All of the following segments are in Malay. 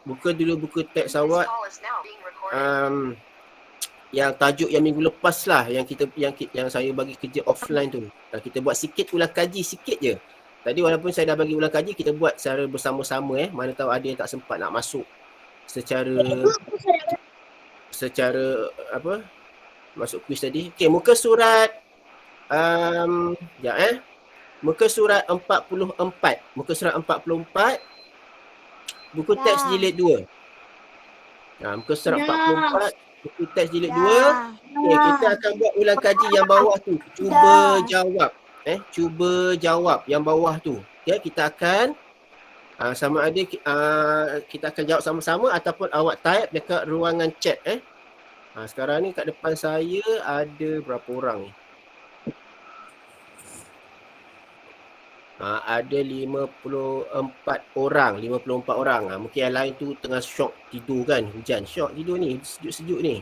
Buka dulu buku teks awak. Yang tajuk yang minggu lepas lah, yang saya bagi kerja offline tu. Kita buat sikit ulang kaji sikit je. Tadi walaupun saya dah bagi ulang kaji, kita buat secara bersama-sama mana tahu ada yang tak sempat nak masuk secara apa? Masuk kuis tadi. Okey, muka surat muka surat 44. Muka surat 44. Buku teks jilid 2. Muka surat 44. Buku teks jilid 2. Okey, kita akan buat ulang kaji yang bawah tu. Cuba jawab. Cuba jawab yang bawah tu. Okey, kita akan sama ada kita akan jawab sama-sama ataupun awak type dekat ruangan chat. Sekarang ni kat depan saya ada berapa orang ni? Ada 54 orang. Mungkin yang lain tu tengah syok tidur kan. Hujan syok tidur ni, sejuk-sejuk ni.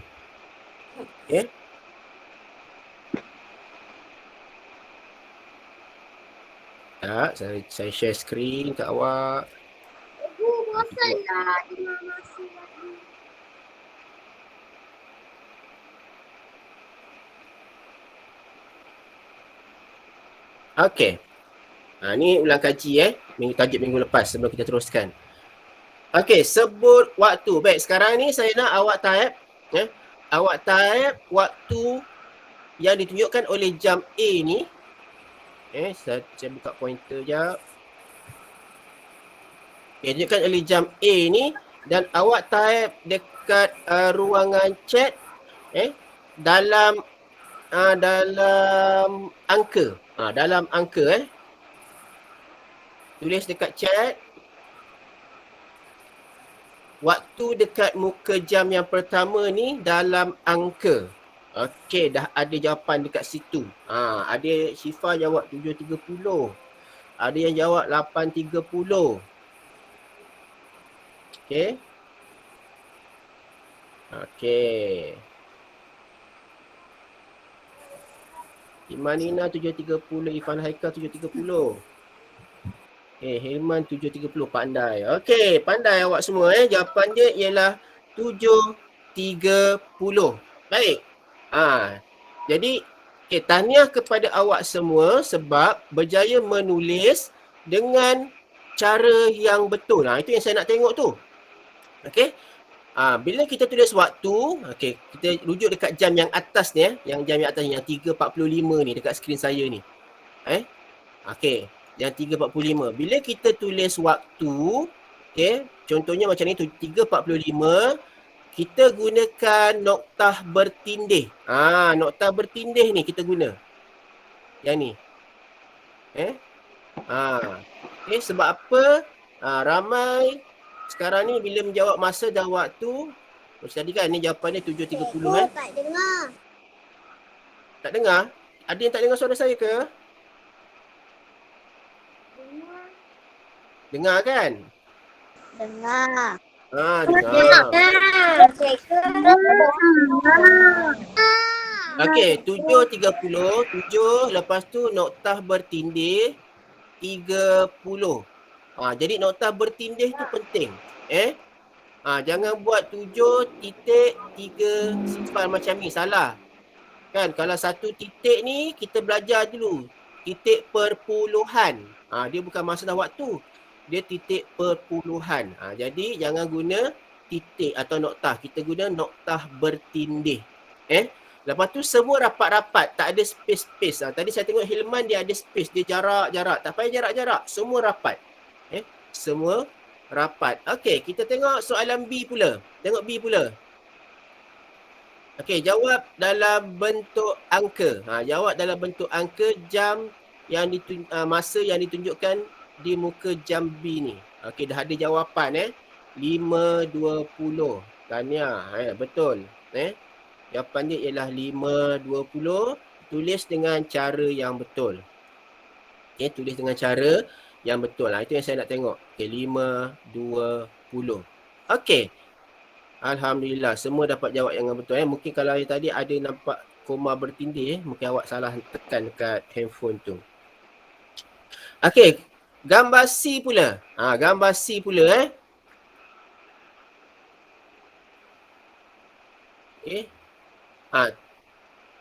Okay. Tak, saya share screen kat awak. Okay. Ni ulang kaji tajuk minggu lepas sebelum kita teruskan. Okey, sebut waktu. Baik, sekarang ni saya nak awak type. Awak type waktu yang ditunjukkan oleh jam A ni. Saya buka pointer jap. Tunjukkan oleh jam A ni dan awak type dekat ruangan chat dalam angka. Dalam angka tulis dekat chat waktu dekat muka jam yang pertama ni dalam angka. Okey, dah ada jawapan dekat situ. Ada Syifa jawab 7.30. Ada yang jawab 8.30. Okey. Imanina 7.30, Ifan Haikal 7.30. Hilman 7.30, pandai. Okey, pandai awak semua Jawapan dia ialah 7.30. Baik. Jadi tahniah kepada awak semua sebab berjaya menulis dengan cara yang betul. Itu yang saya nak tengok tu. Okey. Bila kita tulis waktu, kita rujuk dekat jam yang atas ni yang jam yang atas ni, yang 3.45 ni dekat skrin saya ni. Okey, yang 3.45. Bila kita tulis waktu, contohnya macam ni tu 3.45, kita gunakan noktah bertindih. Noktah bertindih ni kita guna. Yang ni. Sebab apa? Ramai sekarang ni bila menjawab masa dan waktu, macam tadi kan, ni jawapannya 7.30 Tak dengar. Tak dengar? Ada yang tak dengar suara saya ke? Dengar kan? Dengar. Dengar. Okey, 7.30, 7, lepas tu noktah bertindih 30. Jadi noktah bertindih tu penting. Jangan buat 7.30 macam ni, salah. Kan, kalau satu titik ni kita belajar dulu. Titik perpuluhan. Dia bukan masa dan waktu. Dia titik perpuluhan. Jadi jangan guna titik atau noktah. Kita guna noktah bertindih. Lepas tu semua rapat-rapat. Tak ada space-space. Tadi saya tengok Hilman dia ada space. Dia jarak-jarak. Tak payah jarak-jarak. Semua rapat. Semua rapat. Okey, kita tengok soalan B pula. Tengok B pula. Okey, jawab dalam bentuk angka. Jawab dalam bentuk angka jam yang masa yang ditunjukkan di muka jam B ni. Okey, dah ada jawapan 5.20. Tahniah. Betul. Jawapan dia ialah 5.20. Tulis dengan cara yang betul. Tulis dengan cara yang betul. Itu yang saya nak tengok. 5.20. Okey. Alhamdulillah. Semua dapat jawab yang betul. Mungkin kalau tadi ada nampak koma bertindih, mungkin awak salah tekan dekat handphone tu. Okey. Gambar C pula. Gambar C pula. Okey.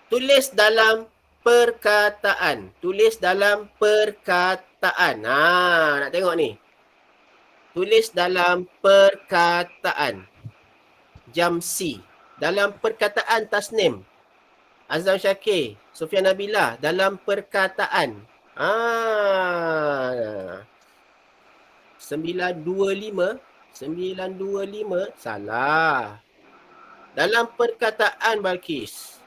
Tulis dalam perkataan. Tulis dalam perkataan. Nak tengok ni. Tulis dalam perkataan. Jam C. Dalam perkataan tasnim. Azam Syakir, Sofia Nabila. Dalam perkataan. 925. 925. Salah. Dalam perkataan Balkis.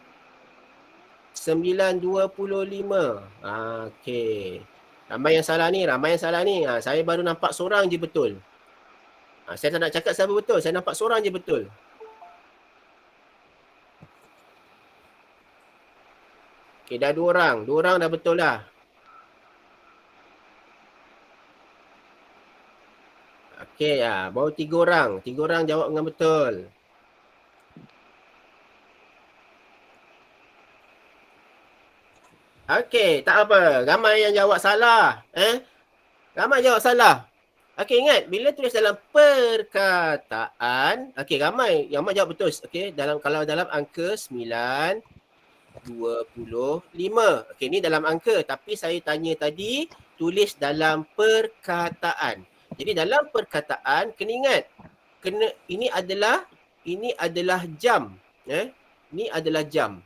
9.25. Okey. Ramai yang salah ni. Saya baru nampak seorang je betul. Saya tak nak cakap siapa betul. Saya nampak seorang je betul. Okey, dah 2 orang. 2 orang dah betul dah. Okey, baru 3 orang. 3 orang jawab dengan betul. Okey, tak apa. Ramai yang jawab salah. Ramai jawab salah. Okey, ingat bila tulis dalam perkataan, okey, ramai yang jawab betul. Okey, kalau dalam angka 9.25. Okey, ni dalam angka, tapi saya tanya tadi tulis dalam perkataan. Jadi dalam perkataan kena ingat, ini adalah jam. Ni adalah jam.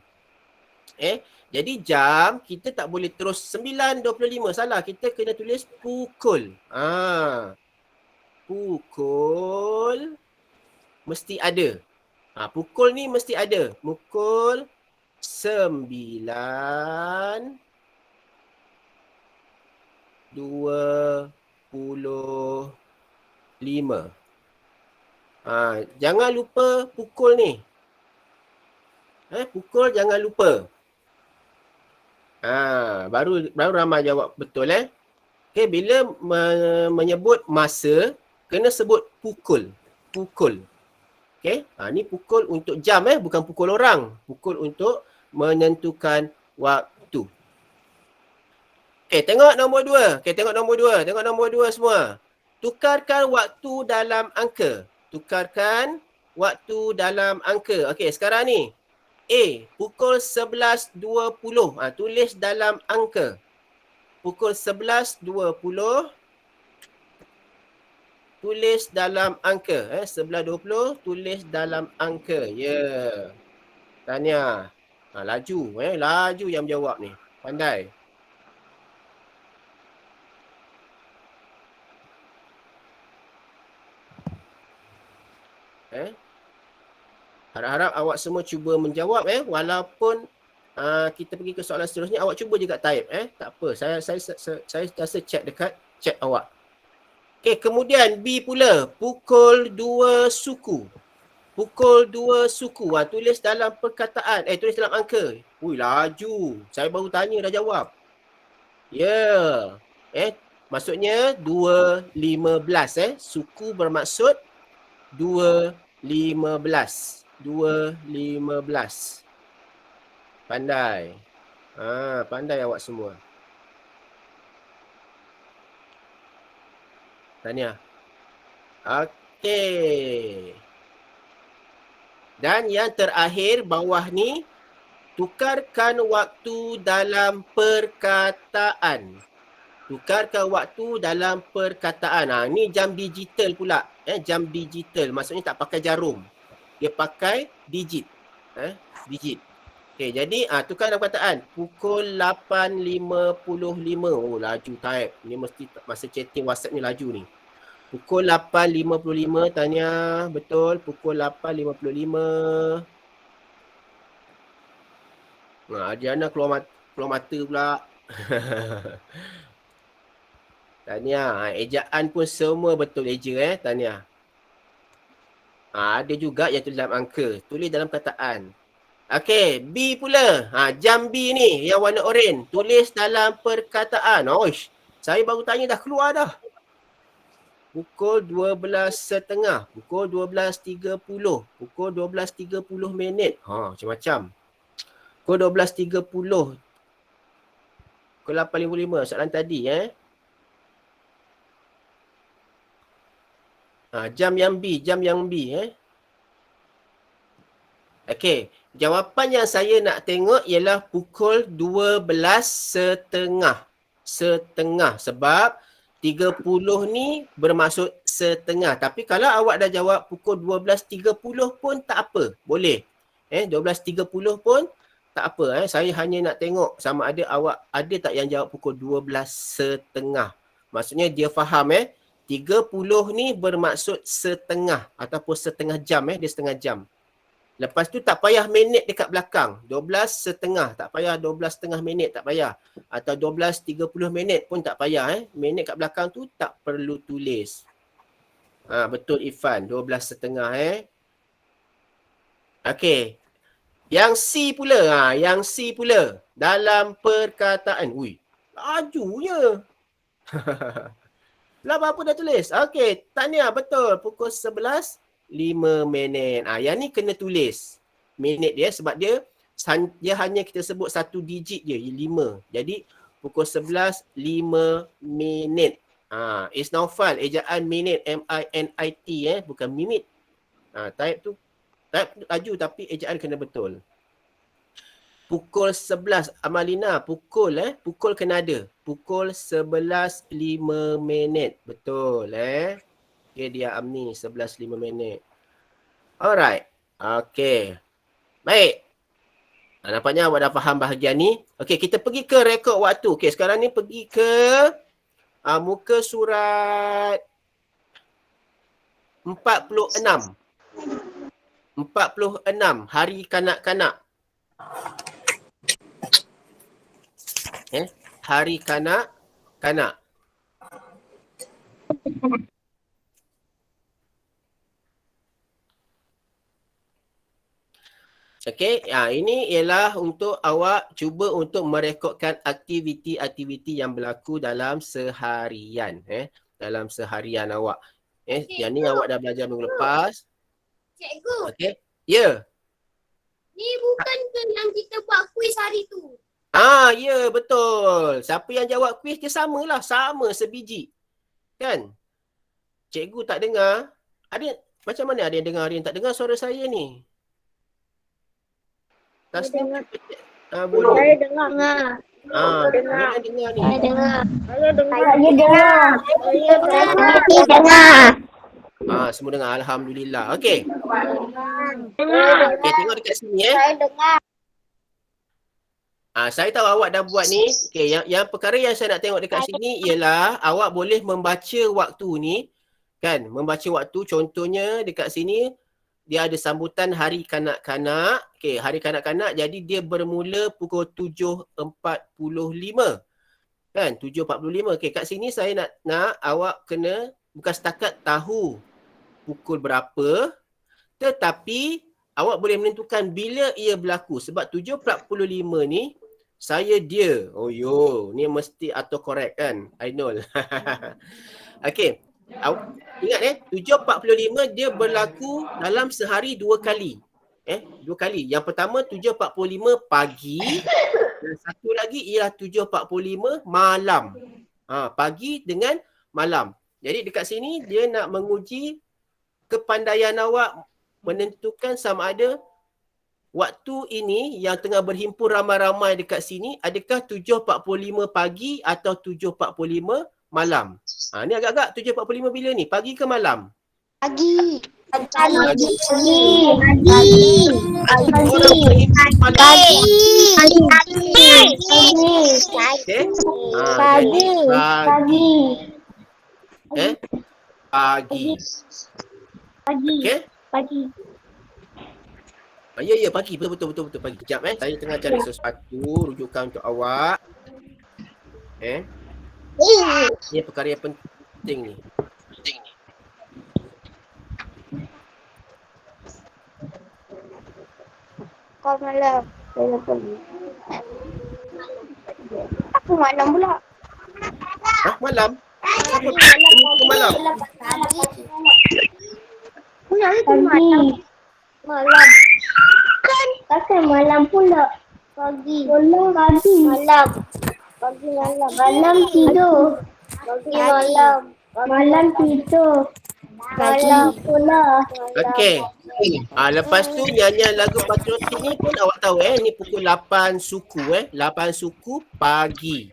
Jadi jam kita tak boleh terus 9.25, salah. Kita kena tulis pukul. Pukul mesti ada. Pukul ni mesti ada. Pukul 9.25. Jangan lupa pukul ni. Pukul jangan lupa. Baru ramai jawab betul. Okey, bila menyebut masa, kena sebut pukul. Pukul. Okey, ni pukul untuk jam, bukan pukul orang. Pukul untuk menentukan waktu. Okey, tengok nombor 2. Tengok nombor 2 semua. Tukarkan waktu dalam angka. Okey, sekarang ni. Pukul 11.20. Tulis dalam angka. Pukul 11.20. Tulis dalam angka. 11.20 tulis dalam angka. Ya. Tahniah. Laju. Laju yang menjawab ni. Pandai. Harap-harap awak semua cuba menjawab. Walaupun kita pergi ke soalan seterusnya, awak cuba juga type. Tak apa. Saya rasa check dekat chat awak. Okey, kemudian B pula. Pukul 2 suku. Pukul 2 suku. Tulis dalam perkataan. Tulis dalam angka. Ui, laju. Saya baru tanya dah jawab. Ya. Maksudnya 2.15. Suku bermaksud 2.15. 2.15. Pandai. Pandai awak semua. Tahniah. Okey. Dan yang terakhir bawah ni, tukarkan waktu dalam perkataan. Tukarkan waktu dalam perkataan. Ni jam digital pula. Jam digital. Maksudnya tak pakai jarum. Dia pakai digit. Digit. Okey, jadi tukar dalam perkataan. Pukul 8.55. Laju type. Ni mesti masa chatting WhatsApp ni laju ni. Pukul 8.55. Tanya betul. Pukul 8.55. Adriana keluar mata pula. Tanya. Ejaan pun semua betul eja. Tanya. Ada juga yang tulis dalam angka. Tulis dalam perkataan. Okey, B pula. Jam B ni yang warna oranye. Tulis dalam perkataan. Saya baru tanya dah keluar dah. Pukul 12.30. Pukul 12.30. Pukul 12.30 minit. Macam-macam. Pukul 12.30. Pukul 8.55. Soalan tadi. Jam yang B. Okey, jawapan yang saya nak tengok ialah pukul 12.30. Setengah. Sebab 30 ni bermaksud setengah. Tapi kalau awak dah jawab pukul 12.30 pun tak apa. Boleh. 12.30 pun tak apa. Saya hanya nak tengok sama ada awak ada tak yang jawab pukul 12.30. Maksudnya dia faham 30 ni bermaksud setengah ataupun setengah jam. Dia setengah jam. Lepas tu tak payah minit dekat belakang. 12.30 tak payah, 12.30 minit tak payah. Atau 12.30 minit pun tak payah. Minit kat belakang tu tak perlu tulis. Betul Ifan, 12.30 Okey. Yang C pula, yang C pula. Dalam perkataan. Ui, lajunya. Lah apa dah tulis? Okey, tahniah betul. Pukul 11.05. Yang ni kena tulis minit dia sebab dia hanya kita sebut satu digit je, 5. Jadi pukul 11.05. Isnaufal, ejaan minit, M-I-N-I-T bukan minit. Type laju tapi ejaan kena betul. Pukul 11, Amalina, pukul kena ada. Pukul 11.05. Betul Okay, dia Amni 11.05. Alright. Okay. Baik. Nampaknya awak dah faham bahagian ni. Okay, kita pergi ke rekod waktu. Okay, sekarang ni pergi ke muka surat 46. 46, hari kanak-kanak. Hari kanak-kanak. Okey, ini ialah untuk awak cuba untuk merekodkan aktiviti-aktiviti yang berlaku dalam seharian. Dalam seharian awak. Yang ni awak dah belajar minggu lepas. Cikgu. Okey. Ya. Ni bukan ke yang kita buat kuis hari tu? Ya betul. Siapa yang jawab kuis dia samalah, sama sebiji. Kan? Cikgu tak dengar. Macam mana ada yang dengar, ada yang tak dengar suara saya ni? Tasnim boleh. Saya dengar. Dengar ni. Saya dengar. Semua dengar. Alhamdulillah. Okey. Tengok dekat sini Saya dengar. Saya tahu awak dah buat ni. Okey, yang perkara yang saya nak tengok dekat sini ialah awak boleh membaca waktu ni. Kan? Membaca waktu, contohnya dekat sini dia ada sambutan hari kanak-kanak. Okey, hari kanak-kanak jadi dia bermula pukul 7.45. Kan? 7.45. Okey, kat sini saya nak awak kena bukan setakat tahu pukul berapa, tetapi awak boleh menentukan bila ia berlaku. Sebab 7.45 ni dia. Ni mesti autocorrect kan? I know. Okey. Ingat 7.45 dia berlaku dalam sehari 2 kali. 2 kali. Yang pertama 7.45 pagi dan satu lagi ialah 7.45 malam. Pagi dengan malam. Jadi dekat sini dia nak menguji kepandaian awak menentukan sama ada waktu ini yang tengah berhimpun ramai-ramai dekat sini adakah 7.45 pagi atau 7.45 malam. Ni agak-agak 7.45 bila ni? Pagi ke malam? Pagi. Orang Pagi. Okey? Pagi. Ya, pagi. Betul pagi. Sekejap saya tengah cari sesuatu rujukan untuk awak. Ini perkara yang penting ni. Kau malam. Aku malam pula. Malam? Apa malam? Malam. Kan malam pula. Pagi. Malam tidur. Malam tidur. Okey. Lepas tu nyanyian lagu patriotik ni pun awak tahu ni pukul 8 suku 8 suku pagi.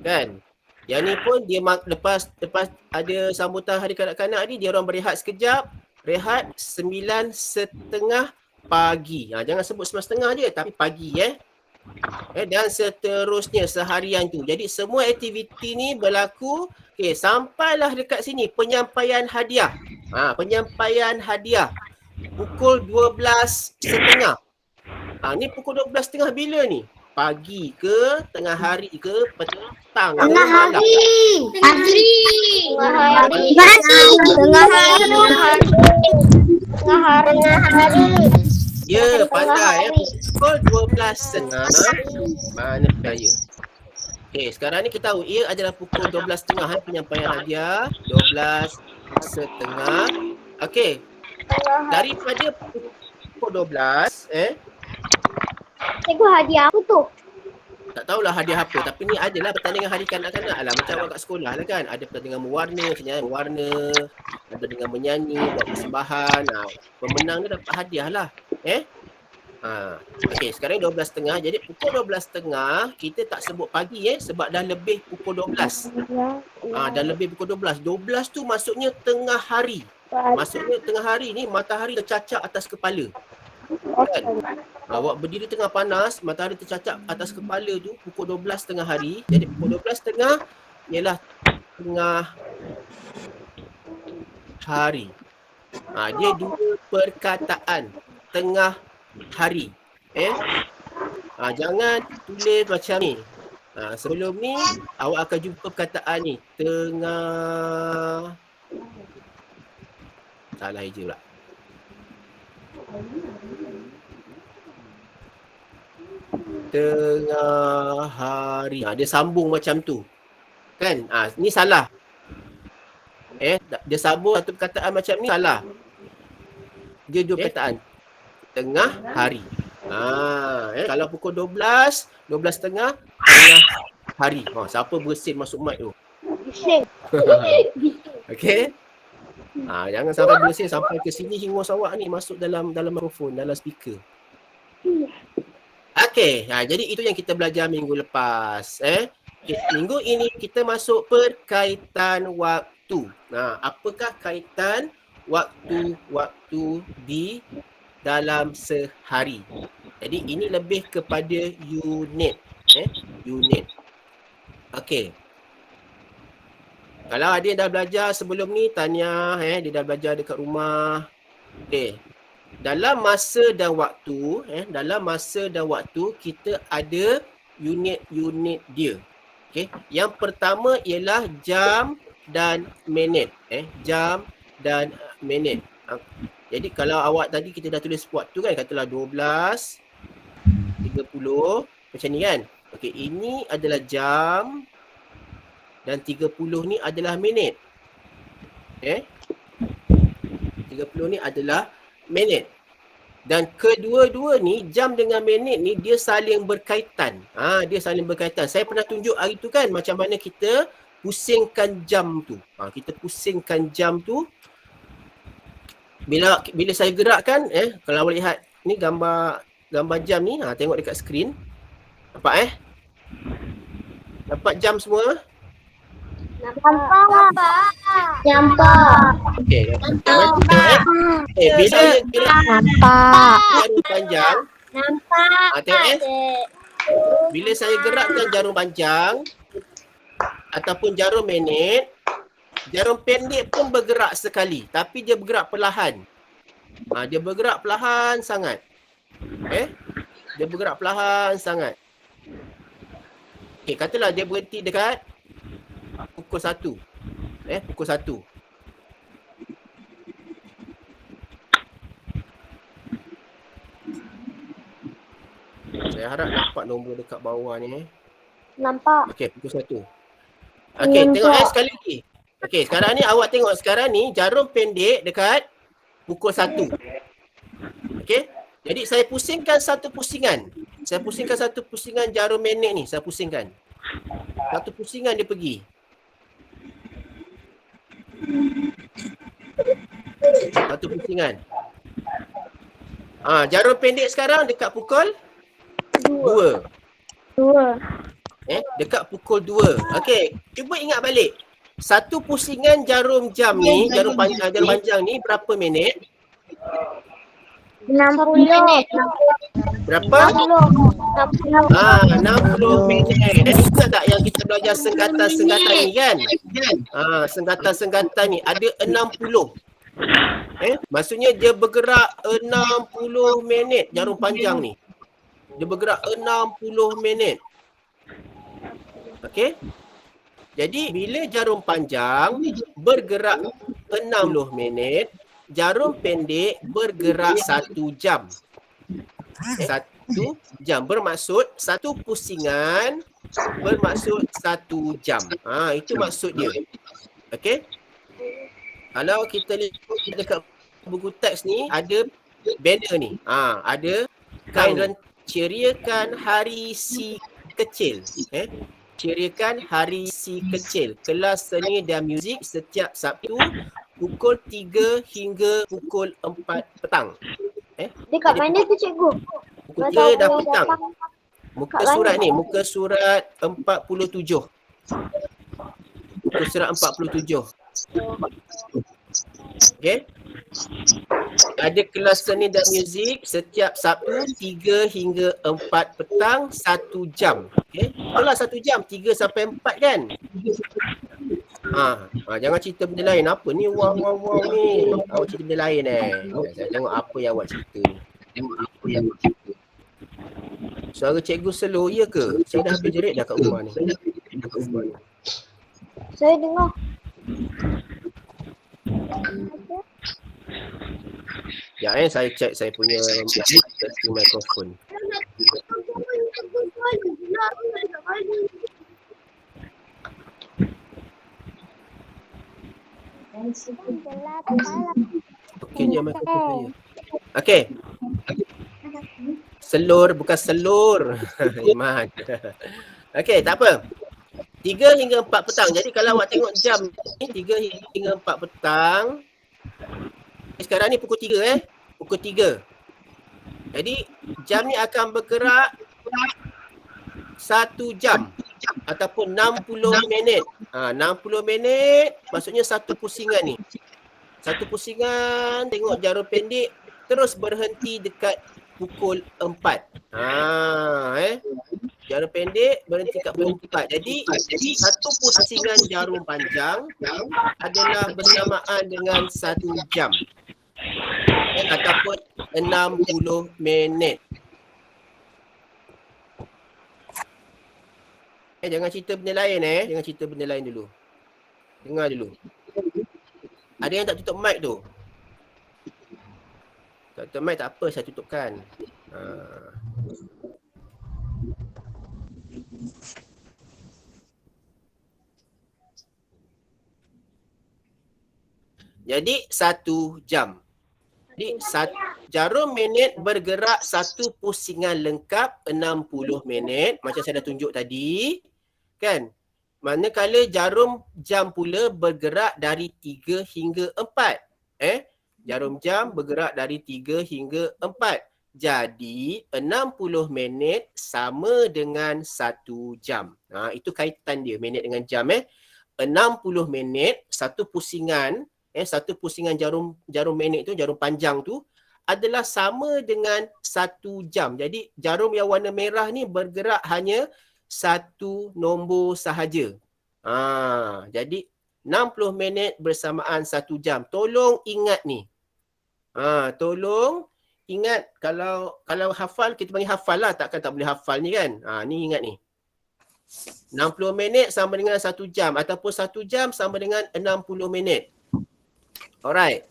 Kan? Yang ni pun dia lepas ada sambutan Hari Kanak-kanak ni dia orang berehat sekejap, rehat 9:30 pagi. Jangan sebut 9:30 je tapi pagi dan seterusnya seharian tu. Jadi semua aktiviti ni berlaku. Sampailah dekat sini penyampaian hadiah. Penyampaian hadiah pukul 12:30. Ni pukul 12:30 bila ni? Pagi ke, tengah hari ke, petang ke, malam? Tengah hari. Ya, pandai pukul 12:30. Mana percaya. Sekarang ni kita tahu ia adalah pukul 12:30 penyampaian hadiah. 12:30. Daripada pukul 12 Cikgu hadiah apa tu? tak tahulah hadiah apa, tapi ni adalah pertandingan Hari Kanak-kanak lah, macam awak kat sekolah lah kan. Ada pertandingan mewarna, ada dengan menyanyi, buat persembahan. Pemenang dia dapat hadiah lah. Sekarang 12:30. Jadi pukul 12:30 kita tak sebut pagi sebab dah lebih pukul 12. Dah lebih pukul 12. 12 tu maksudnya tengah hari. Maksudnya tengah hari ni matahari tercacap atas kepala. Kan? Awak berdiri tengah panas, matahari tercacap atas kepala tu pukul 12 tengah hari. Jadi pukul 12:30 ialah tengah hari. Dia dua perkataan tengah hari. Jangan tulis macam ni. Sebelum ni awak akan jumpa perkataan ni tengah. Salah eja pula. Tengah hari. Dia sambung macam tu. Kan? Ni salah. Dia sambung satu perkataan macam ni salah. Dia dua perkataan. Tengah hari. Kalau pukul 12, 12:30 tengah hari. Siapa bersin masuk mic tu? Bising. Okey. Jangan sampai bersin sampai ke sini hingus awak ni masuk dalam mikrofon, dalam speaker. Jadi itu yang kita belajar minggu lepas. Minggu ini kita masuk perkaitan waktu. Apakah kaitan waktu di dalam sehari? Jadi ini lebih kepada unit. Unit. Kalau ada yang dah belajar sebelum ni, tanya dia dah belajar dekat rumah. Dalam masa dan waktu, kita ada unit-unit dia. Yang pertama ialah jam dan minit. Jam dan minit. Jadi kalau awak tadi kita dah tulis waktu kan, katalah 12:30 macam ni kan. Ini adalah jam dan 30 ni adalah minit. 30 ni adalah minit. Dan kedua-dua ni, jam dengan minit ni dia saling berkaitan. Dia saling berkaitan. Saya pernah tunjuk hari tu kan macam mana kita pusingkan jam tu. Kita pusingkan jam tu. Bila saya gerakkan, kalau awak lihat ni gambar jam ni, tengok dekat skrin. Nampak Nampak jam semua? Nampak. Bila saya gerak jarum panjang. Nampak. Tengok bila saya gerakkan jarum panjang ataupun jarum minit, jarum pendek pun bergerak sekali, tapi dia bergerak perlahan. Dia bergerak perlahan sangat. Dia bergerak perlahan sangat. Katalah dia berhenti dekat pukul 1. Pukul 1. Saya harap dapat nombor dekat bawah ni. Nampak. Pukul 1. Tengok sekali lagi. Sekarang ni awak tengok sekarang ni jarum pendek dekat pukul 1. Jadi saya pusingkan satu pusingan. Jarum minit ni. Saya pusingkan. Satu pusingan dia pergi. Satu pusingan. Jarum pendek sekarang dekat pukul 2. Dekat pukul 2. Okey, cuba ingat balik. Satu pusingan jarum jam ni, jarum panjang ni berapa minit? 60 minit. Berapa? 60 minit. Ingat tak yang kita belajar senggatan-senggatan ni kan? Senggatan-senggatan ni ada 60. Maksudnya dia bergerak 60 minit jarum panjang ni. Dia bergerak 60 minit. Okey? Jadi bila jarum panjang bergerak 60 minit, jarum pendek bergerak 1 jam. 1 jam bermaksud satu pusingan bermaksud 1 jam. Itu maksud dia. Okey? Kalau kita lihat dekat buku teks ni ada banner ni. Ada kain ceriakan hari si kecil. Ceriakan hari si kecil. Kelas seni dan muzik setiap Sabtu pukul 3 hingga pukul 4 petang. Dekat mana tu cikgu? Pukul 3 dah petang. Muka surat ni, muka surat 47. Muka surat 47. Okey. Ada kelas seni dan muzik setiap Sabtu 3 hingga 4 petang 1 jam. Okey. Itulah 1 jam, 3 sampai 4 kan? Jangan cerita benda lain. Apa ni? Wow ni. Awak cerita benda lain Saya tengok apa yang awak cerita ni. Suara cikgu slow, ya ke? Saya dah habis jerit dah kat rumah ni. Saya dengar. Saya check saya punya mikrofon. Okey je mikrofon saya. Okey. Selur bukan selur. Iman. Okey, tak apa. 3 hingga 4 petang. Jadi kalau awak tengok jam ni 3 hingga 4 petang. Sekarang ni pukul 3 Pukul 3. Jadi jam ni akan bergerak 1 jam ataupun 60 minit. 60 minit maksudnya satu pusingan ni. Satu pusingan tengok jarum pendek terus berhenti dekat pukul 4. Jarum pendek berhenti kat pukul 4. Jadi satu pusingan jarum panjang adalah bersamaan dengan 1 jam. Ataupun 60 minit. Jangan cerita benda lain Jangan cerita benda lain dulu. Dengar dulu. Ada yang tak tutup mic tu? Tak tutup mic tak apa, saya tutupkan. Jadi 1 jam. Jadi jarum minit bergerak satu pusingan lengkap 60 minit. Macam saya dah tunjuk tadi. Kan? Manakala jarum jam pula bergerak dari 3 hingga 4. Jarum jam bergerak dari 3 hingga 4. Jadi 60 minit sama dengan 1 jam. Itu kaitan dia minit dengan jam. 60 minit satu pusingan. Satu pusingan jarum minit tu, jarum panjang tu adalah sama dengan 1 jam. Jadi jarum yang warna merah ni bergerak hanya 1 nombor sahaja. Jadi 60 minit bersamaan 1 jam. Tolong ingat ni. Tolong ingat kalau hafal kita panggil hafal lah, takkan tak boleh hafal ni kan. Ni ingat ni. 60 minit sama dengan 1 jam ataupun 1 jam sama dengan 60 minit. Alright.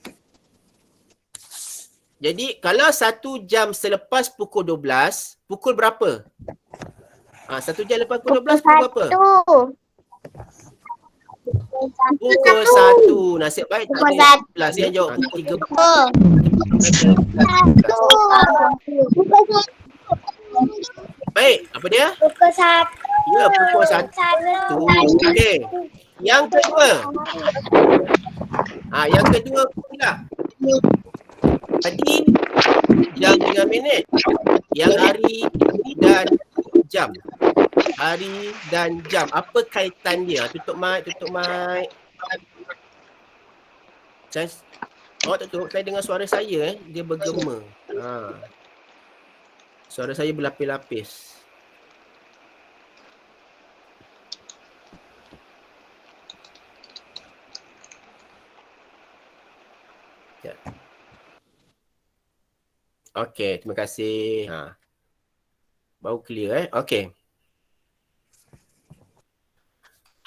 Jadi kalau 1 jam selepas pukul 12, pukul berapa? 1 jam lepas pukul 12 pukul berapa? Pukul 1. Nasib baik tak ada 11. Yang jawab pukul 3. Baik, apa dia? Pukul 1. Ya, pukul 1. Okey. Yang kedua. Yang kedua pula. Tadi jam dengan minit. Yang hari dan jam. Hari dan jam. Apa kaitan dia? Tutup mic. Awak tutup. Saya dengar suara saya dia bergema. Suara saya berlapis-lapis. Okey, terima kasih. Baru clear Okey.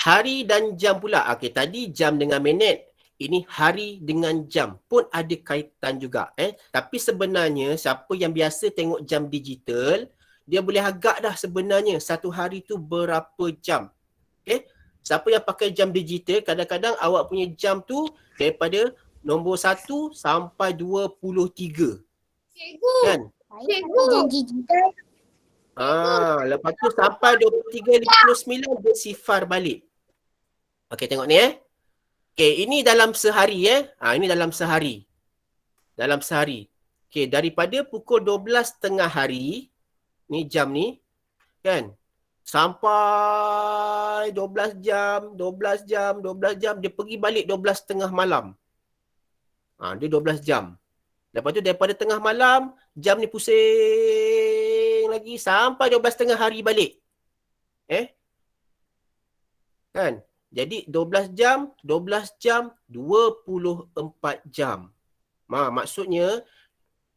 Hari dan jam pula. Okey, tadi jam dengan minit. Ini hari dengan jam pun ada kaitan juga. Tapi sebenarnya siapa yang biasa tengok jam digital, dia boleh agak dah sebenarnya satu hari tu berapa jam. Siapa yang pakai jam digital, kadang-kadang awak punya jam tu daripada nombor 1 sampai 23. Cikgu. Kan? Cikgu. Jam digital. Lepas tu sampai 23.59 dia sifar balik. Okey, tengok ni Okey, ini dalam sehari ini dalam sehari. Dalam sehari. Okey, daripada pukul 12 tengah hari, ni jam ni, kan? Sampai 12 jam, dia pergi balik 12 tengah malam. Dia 12 jam. Lepas tu daripada tengah malam, jam ni pusing lagi sampai 12 tengah hari balik. Kan? Jadi 12 jam, 24 jam. Maksudnya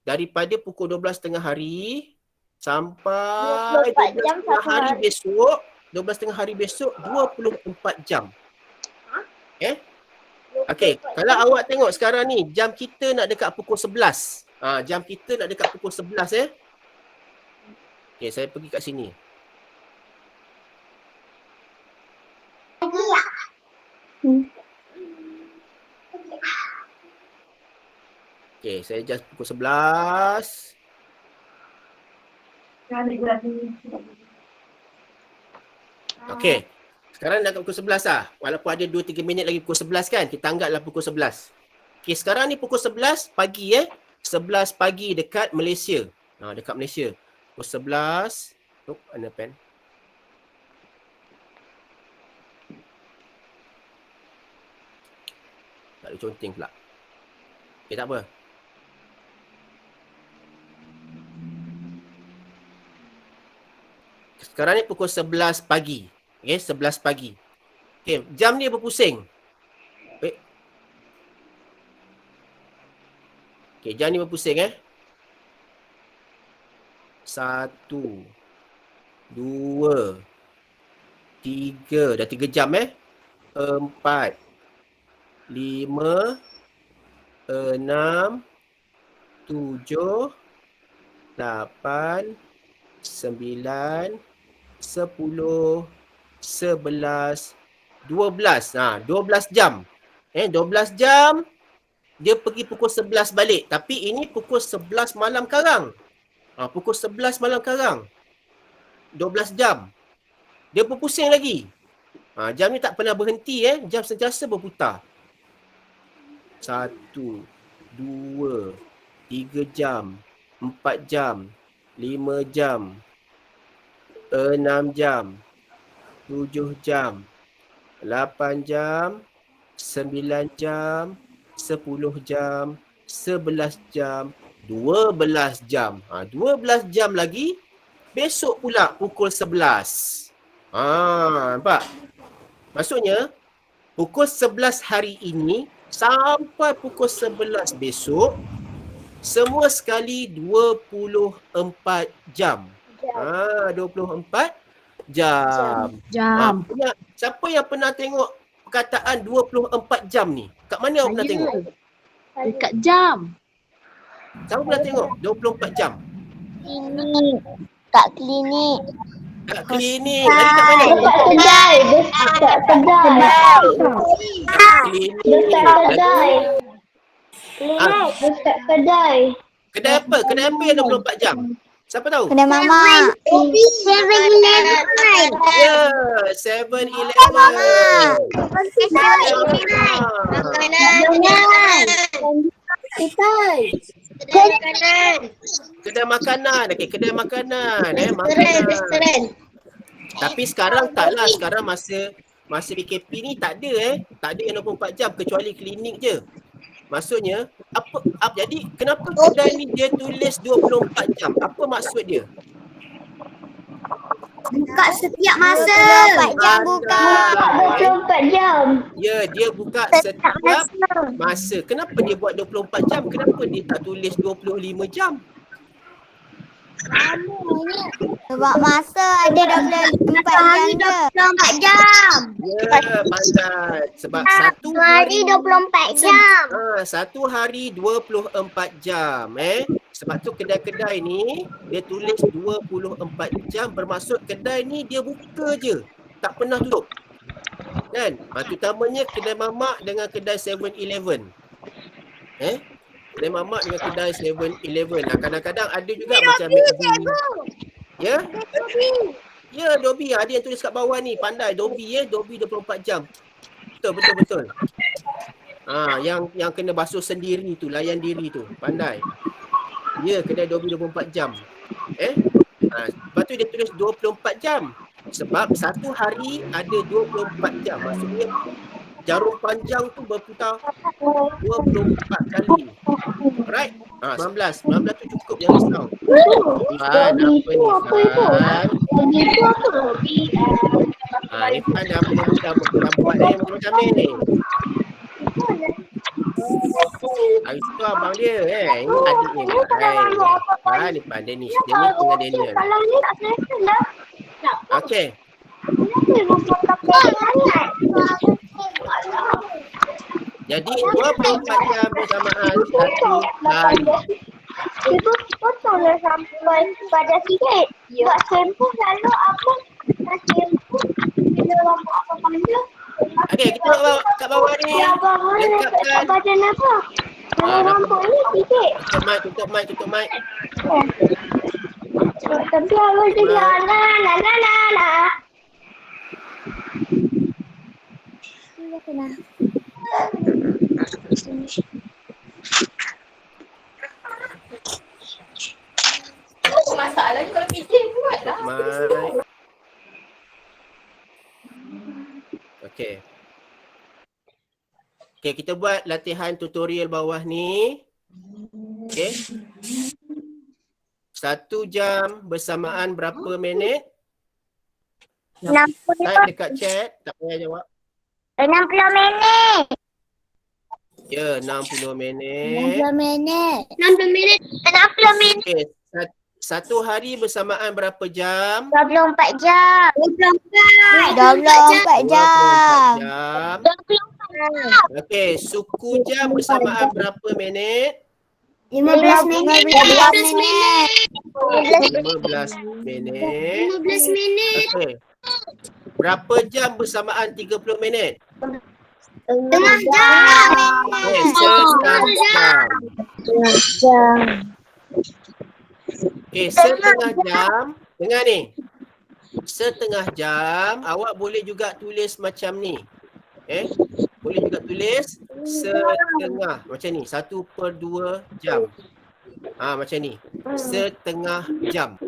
daripada pukul 12 tengah hari sampai 12 tengah hari besok, 12 tengah hari besok 24 jam. Okey, kalau awak tengok sekarang ni jam kita nak dekat pukul 11. Jam kita nak dekat pukul 11 Okey, saya pergi kat sini. Okey, saya just pukul 11. Okey. Sekarang dah pukul 11 lah. Walaupun ada 2-3 minit lagi pukul 11 kan. Kita anggaplah pukul 11. Okey, sekarang ni pukul 11 pagi 11 pagi dekat Malaysia. Dekat Malaysia. Pukul 11. Mana pen? Tak ada conteng pula. Okey, tak apa. Sekarang ni pukul 11 pagi. Okey, 11 pagi. Okey, jam ni berpusing. Okey, jam ni berpusing 1, 2, 3. Dah 3 jam 4, 5, 6, 7, 8, 9, 10, 11, 12. 12 jam. 12 jam dia pergi pukul 11 balik. Tapi ini pukul 11 malam karang. Pukul 11 malam karang. 12 jam. Dia berpusing lagi. Jam ni tak pernah berhenti Jam sentiasa berputar. 1, 2, 3 jam, 4 jam, 5 jam, 6 jam, 7 jam, 8 jam, 9 jam, 10 jam, 11 jam, 12 jam. 12 jam lagi, besok pula pukul 11. Nampak? Maksudnya, pukul 11 hari ini sampai pukul 11 besok, semua sekali 24 jam. 24 jam. Siapa yang pernah tengok perkataan 24 jam ni? Kat mana awak pernah tengok? Dekat jam. Siapa pernah tengok 24 jam? Klinik. Kat klinik. Kat klinik. Tadi kat mana? Kedai. Dekat kedai. Klinik. Dekat kedai. Klinik. Dekat kedai. Kedai apa? Kedai apa yang 24 jam? Siapa tahu? Kedai mama. 7-Eleven. Ya, 7-Eleven. Kedai makanan. Kedai makanan. Okey, kedai makanan. Restoran, Makanan. restoran. Tapi sekarang taklah. Sekarang masa PKP ni tak ada Tak ada yang 24 jam kecuali klinik je. Maksudnya, jadi kenapa kedai ni dia tulis 24 jam? Apa maksud dia? Buka setiap masa. 24 jam buka. 24 jam. Ya, dia buka setiap masa. Kenapa dia buat 24 jam? Kenapa dia tak tulis 25 jam? Sebab masa ada 24 jam je. 24 jam. Ya, pandai. Sebab satu Hari 24 jam. satu hari 24 jam. Sebab tu kedai-kedai ni dia tulis 24 jam, bermaksud kedai ni dia buka je. Tak pernah tutup. Kan? Terutamanya kedai mamak dengan kedai 7-Eleven. Kedai mamak dengan kedai 7-Eleven. Kadang-kadang ada juga macam McD. Ya? Ya, Dobby. Ada yang tulis kat bawah ni. Pandai. Dobby Dobby 24 jam. Betul. Yang kena basuh sendiri tu, layan diri tu. Pandai. Ya, kedai Dobby 24 jam. Lepas tu dia tulis 24 jam. Sebab satu hari ada 24 jam. Maksudnya jarum panjang tu berputar 24 kali. Alright? 19 tu cukup, jangan risau. Fan, apa ni Fan? Ni Fan dah mudah-mudah buat macam ni. Itu abang dia Ini adiknya dia. Ni Fan, Danish. Dia ni dengan Daniel. Okey. Jadi 24 jam bersamaan satu hari. Ibu potonglah sampai pada sikit. Buat sempu selalu apa? Sempu bila rambut apa panjang. Okey, kita bawa kat bawah ni. Lengkapkan. Badan apa? Rambut ni sikit. Tutup mic. Tapi harus dia la. Masalah kalau fikir buatlah. Mic. Okey, kita buat latihan tutorial bawah ni. Okey. 1 jam bersamaan berapa minit? 60 Type dekat chat, tak payah jawab. 60 minit. Ya, 60 minit. 60 minit. 60 minit. Okey, satu hari bersamaan berapa jam? 24 jam. 24 jam. 24 jam. Okey, suku jam bersamaan berapa minit? 15 minit. 15 minit. 15 minit. 15 minit. Okey. Berapa jam bersamaan 30 minit? Tengah jam. Okey, setengah jam. Okey, setengah jam. Dengar ni. Setengah jam, awak boleh juga tulis macam ni. Boleh juga tulis setengah. Macam ni, 1/2 jam. Macam ni. Setengah jam.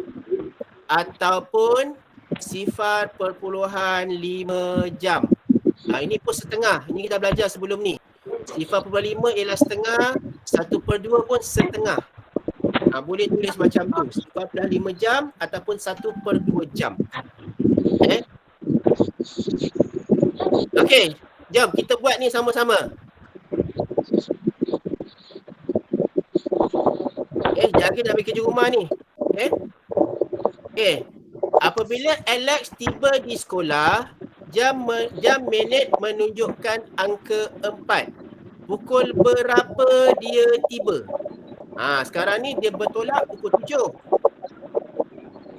Ataupun 0.5 jam. Ini pun setengah. Ini kita belajar sebelum ni. 0.5 ialah setengah. 1/2 pun setengah. Boleh tulis macam tu. 0.5 jam ataupun 1/2 jam. Okey. Jom kita buat ni sama-sama. Jaga dah ambil kerja rumah ni. Okey. Apabila Alex tiba di sekolah, jam minit menunjukkan angka 4. Pukul berapa dia tiba? Sekarang ni dia bertolak pukul 7.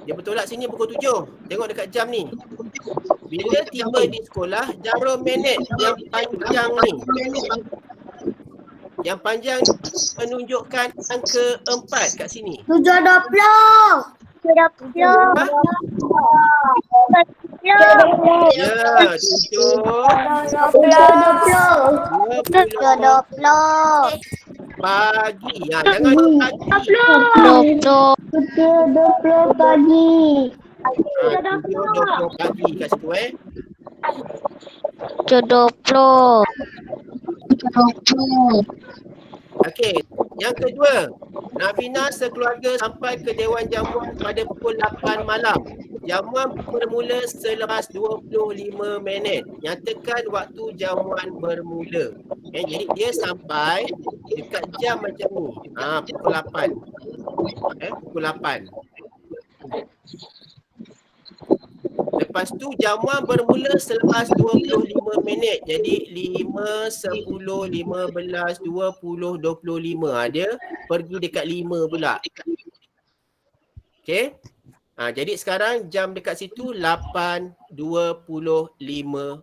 Dia bertolak sini pukul 7. Tengok dekat jam ni. Bila tiba di sekolah, jarum minit yang panjang ni. Yang panjang menunjukkan angka 4 kat sini. 7.20. Ya, 7. 20. pagi. Jangan pagi. 7.20 pagi. 7.20 pagi kat situ 7.20. Okey, yang kedua, Navina sekeluarga sampai ke Dewan Jamuan pada pukul 8 malam. Jamuan bermula selepas 25 minit. Nyatakan waktu jamuan bermula. Jadi dia sampai dekat jam macam ni. Pukul 8. Pukul 8. Lepas tu jamuan bermula selepas 25 minit. Jadi 5, 10, 15, 20, 25. Dia pergi dekat 5 pula. Okey. Jadi sekarang jam dekat situ 8.25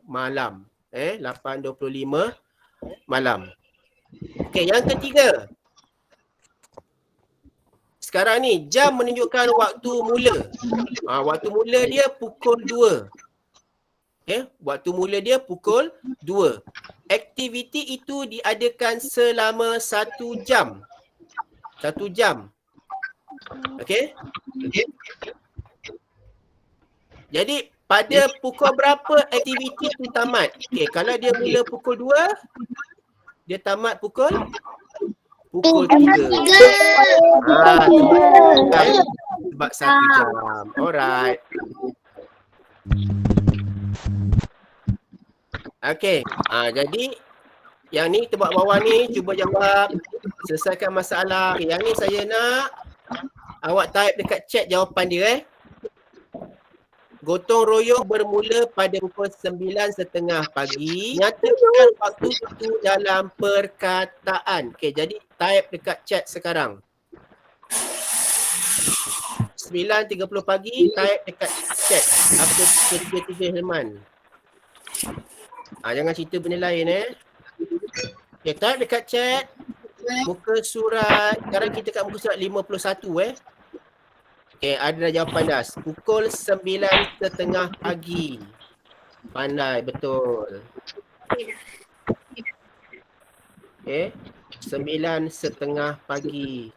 malam. 8.25 malam. Okey, yang ketiga. Sekarang ni jam menunjukkan waktu mula. Waktu mula dia pukul 2. Waktu mula dia pukul 2. Aktiviti itu diadakan selama 1 jam. 1 jam. Okey? Jadi pada pukul berapa aktiviti itu tamat? Okey, kalau dia mula pukul 2, dia tamat pukul 3. Sebab 1 jam. Alright. Okey. Jadi yang ni kita buat bawah ni, cuba jawab. Selesaikan masalah. Okay, yang ni saya nak awak type dekat chat jawapan dia. Gotong royong bermula pada pukul 9.30 pagi. Nyatakan waktu itu dalam perkataan. Okey, jadi type dekat chat sekarang. 9.30 pagi, type dekat chat. Apa 3 Hilman. Jangan cerita benda lain Okey, type dekat chat. Muka surat. Sekarang kita kat muka surat 51 Okey, ada dah jawapan dah. Pukul 9.30 pagi. Pandai, betul. Okey, 9.30 pagi.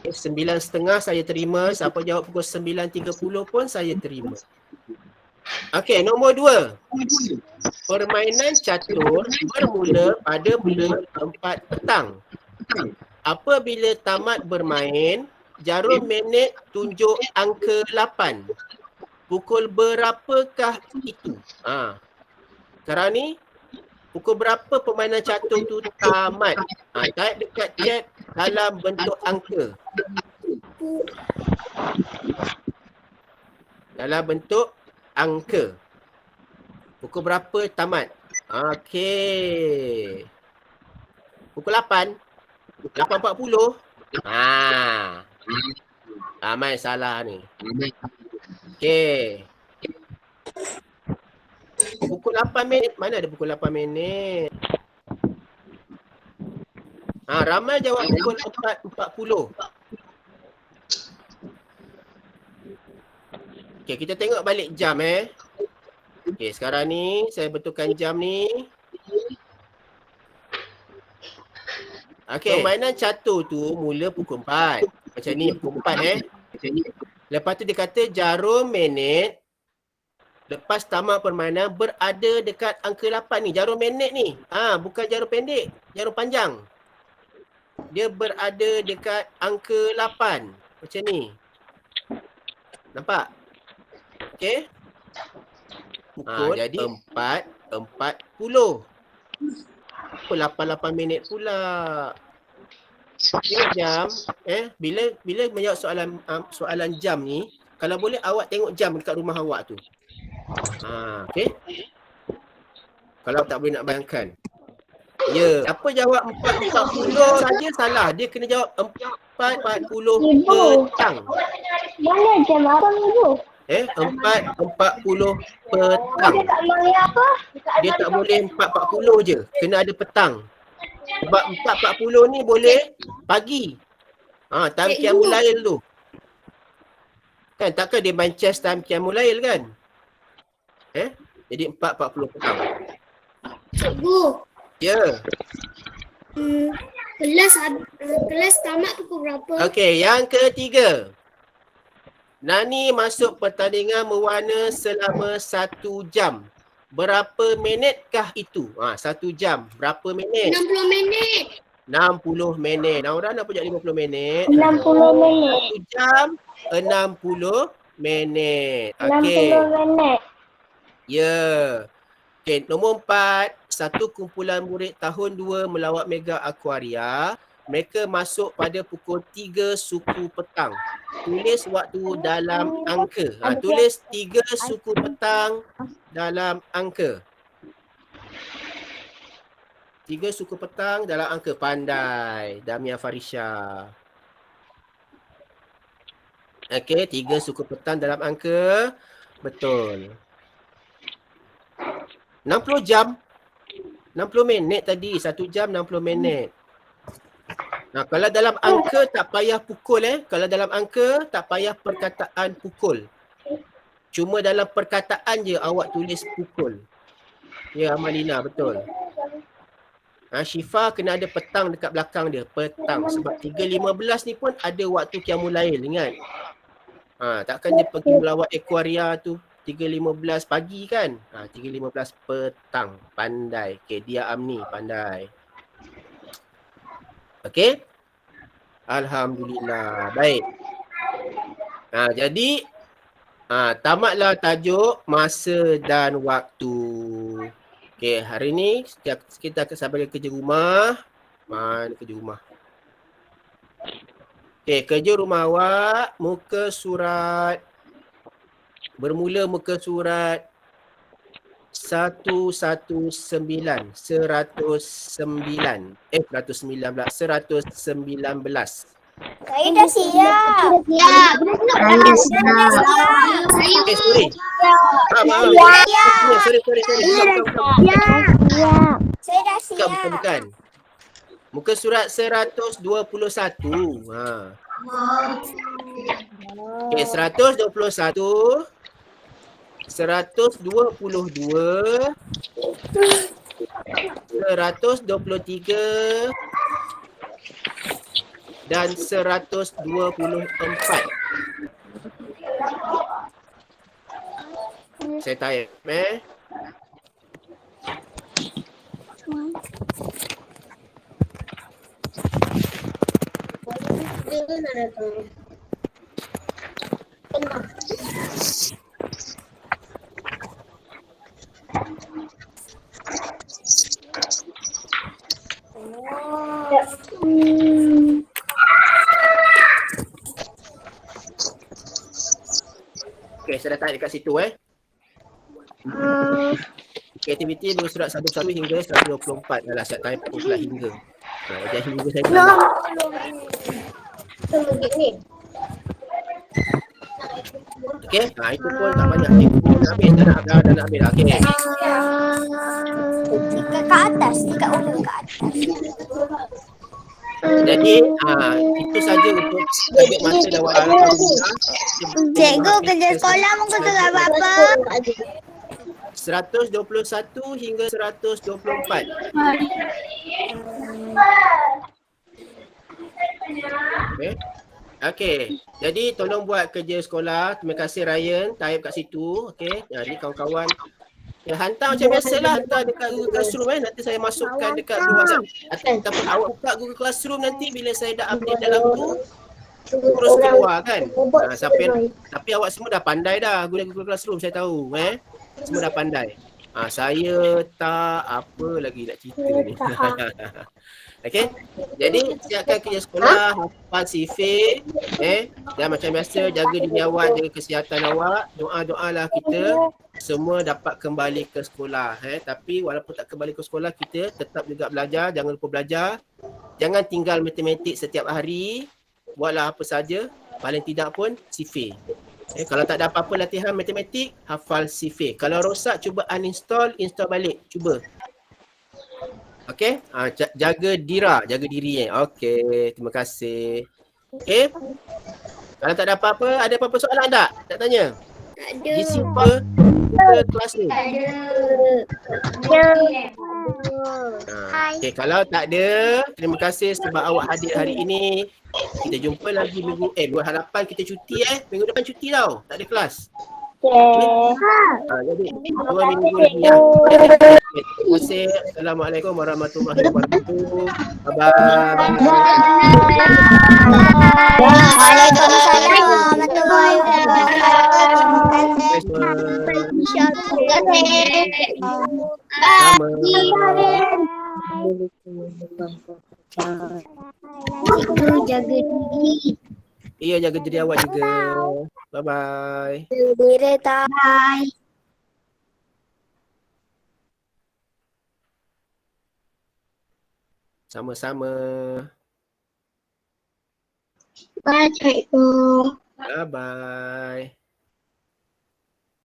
9.30 saya terima. Siapa jawab pukul 9.30 pun saya terima. Okey, nombor 2. Permainan catur bermula pada pukul 4 petang. Apabila tamat bermain, jarum minit tunjuk angka 8. Pukul berapakah itu? Sekarang ni, pukul berapa permainan catur tu tamat? Type dekat chat dalam bentuk angka. Dalam bentuk angka. Pukul berapa tamat? Okey. Pukul 8. 8.40. Ramai salah ni. Okey. Pukul 8 minit. Mana ada pukul 8 minit? Ramai jawab pukul 4.40. Okey, kita tengok balik jam Okey, sekarang ni saya betulkan jam ni. Okey, permainan catur tu mula pukul 4. Macam ni pukul 4 Lepas tu dia kata jarum minit lepas tamat permainan berada dekat angka 8 ni. Jarum minit ni. Bukan jarum pendek, jarum panjang. Dia berada dekat angka 8. Macam ni. Nampak? Okey. Jadi 4.40. Pukul 8 minit pula. Tengok jam. Bila menjawab soalan jam ni, kalau boleh awak tengok jam dekat rumah awak tu. Okey. Kalau tak boleh nak bayangkan. Ya, siapa jawab 4.40 saja salah. Dia kena jawab 4.40 petang. Mana jam abang ibu? 4.40 petang. Dia kat mana apa? Dia tak boleh 4.40 je. Kena ada petang. Sebab 4.40 ni boleh pagi. Time Qiyamul Lail tu. Kan takkan dia main chess time Qiyamul Lail kan? Jadi 4.40 petang. Cikgu, Ya. Kelas tamat pukul berapa? Okey, yang ketiga. Nani masuk pertandingan mewarna selama 1 jam. Berapa minitkah itu? 1 jam. Berapa minit? 60 minit. 60 minit. Naura nak punya 50 minit. 60 minit. 1 jam 60 minit. 60 Okey. minit. Ya. Okey, nombor 4. Satu kumpulan murid tahun 2 melawat Mega Aquaria. Mereka masuk pada pukul 3 suku petang. Tulis waktu dalam angka. Tulis 3 suku petang dalam angka. 3 suku petang dalam angka. Pandai. Damia Farisha. Okey, 3 suku petang dalam angka. Betul. 60 jam. 60 minit tadi. 1 jam 60 minit. Kalau dalam angka tak payah pukul Kalau dalam angka tak payah perkataan pukul. Cuma dalam perkataan je awak tulis pukul. Ya, Amalina, betul. Syifa kena ada petang dekat belakang dia. Petang. Sebab 3.15 ni pun ada waktu qiyamul lail, ingat. Takkan dia pergi melawat Aquaria tu 3.15 pagi kan? 3.15 petang. Pandai. Okay, dia Amni. Pandai. Okey. Alhamdulillah. Baik. Jadi tamatlah tajuk masa dan waktu. Okey, hari ni kita akan sampai kerja rumah. Mana kerja rumah? Okey, kerja rumah awak muka surat bermula muka surat 119 119 Saya dah siap. Okay, sorry. Sorry. Saya dah siap. Bukan. Muka surat 121. Okay, 121. 122, 123 dan 124. Saya type Okay, saya dah type dekat situ Aktiviti muka surat 121 hingga 124. Dah siap type pula hingga. Jadi hingga saya tak. Okey, itu pun tak banyak. Dah habis, dah nak habis. Okey. Kat atas, dekat ujung kat atas. Jadi, itu saja untuk target masa dan waktu. Cikgu, kerja sekolah muka surat berapa? 121 hingga 124. Okey. Jadi tolong buat kerja sekolah. Terima kasih Ryan, type kat situ. Okey. Jadi kawan-kawan hantar macam biasalah, hantar dekat Google Classroom Nanti saya masukkan dekat WhatsApp. Ataupun awak buka Google Classroom nanti bila saya dah update dalam tu terus keluar kan. Tapi awak semua dah pandai dah guna Google Classroom, saya tahu semua dah pandai. Saya tak apa lagi nak cerita ni. Okey. Jadi siapkan kerja sekolah, hafal sifir, dan macam biasa jaga diri awak, jaga kesihatan awak. Doa-doalah kita semua dapat kembali ke sekolah. Tapi walaupun tak kembali ke sekolah, kita tetap juga belajar, jangan lupa belajar. Jangan tinggal matematik setiap hari. Buatlah apa saja, paling tidak pun sifir. Kalau tak ada apa-apa latihan matematik, hafal sifir. Kalau rosak, cuba uninstall, install balik. Cuba. Okey, jaga diri. Okey, terima kasih. Okey. Kalau tak ada apa-apa, ada apa-apa soalan tak? Tak tanya? Tak ada. Di sini buka Classroom. Ada. Okay, kalau tak ada, terima kasih sebab awak hadir hari ini. Kita jumpa lagi minggu hadapan kita cuti Minggu depan cuti tau. Tak ada kelas. Jadi 2 minggu lagi ya. Terima kasih. Assalamualaikum warahmatullahi wabarakatuh. Bye-bye. Waalaikumsalam warahmatullahi wabarakatuh. Jaga diri. Iya, jaga diri awak juga. Bye-bye. Diri tak. Sama-sama. Bye, cikgu. Bye-bye.